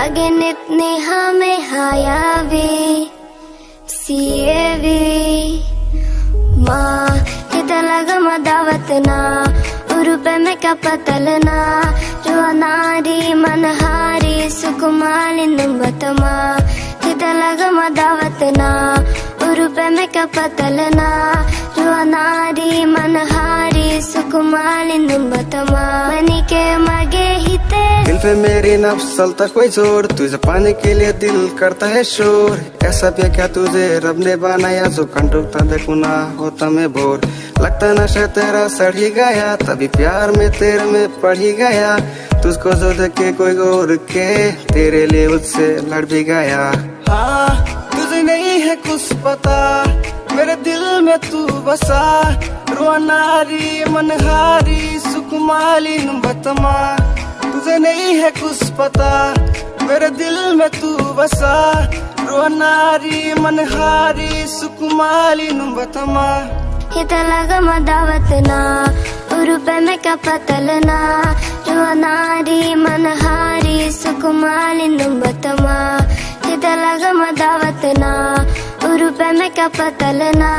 Magenit ni hame hayavi Sievi Ma hitalaga madawatna Urupe में kapatelna Ruanari manhari sukumali numbatama hitalaga madawatna Urupe में kapatelna Ruanari manhari sukumali numbatama manike mage hithe दिल पे मेरी नफ्स चलता कोई जोर तुझे पाने के लिए दिल करता है शोर ऐसा भी क्या तुझे रब ने बनाया जो कंटोकता देखो ना होता मैं बोर लगता नशा तेरा सड़ ही गया तभी प्यार में तेरे में पड़ ही गया तुझको जो देखे कोई और के तेरे लिए उससे लड़ भी गया हाँ तुझे नहीं है कुछ पता मेरे दिल में तू बसा रुआनारी मनहारी सुकुमाली नुबतमा तुझे नहीं है कुछ पता मेरे दिल में तू बसा रुआनारी मनहारी सुकुमाली नुबतमा hitalaga madawatna Urupe में kapatelna Ruanari manhari sukumali numbatama hitalaga madawatna Urupe में kapatelna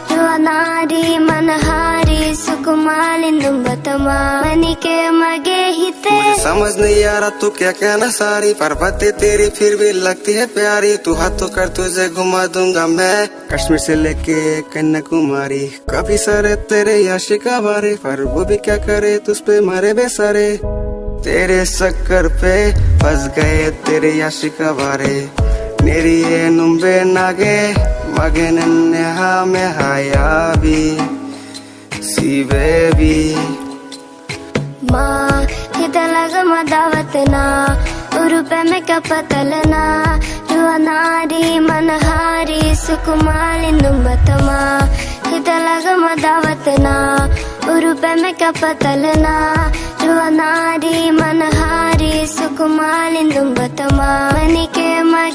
Ruanari manhari sukumali numbatama manike mage hithe मुझे समझ नहीं आ रहा तू क्या कहना सारी पर बातें तेरी फिर भी लगती है प्यारी तू हाथों कर तुझे घुमा दूंगा मैं कश्मीर से लेके कन्याकुमारी काफी सारे तेरे याशिका बारे पर वो भी क्या करे तुझ पे मारे बेसारे तेरे शक्कर पे फंस गए तेरे याशिका बारे मेरी ये नुम्बे नागे मगे नन्हा में हायाबी सीबेबी Ma hitalaga madawatna Urupe में kapatelna Ruanari manhari sukumali numbatama hitalaga madawatna Urupe में kapatelna Ruanari manhari sukumali numbatama manike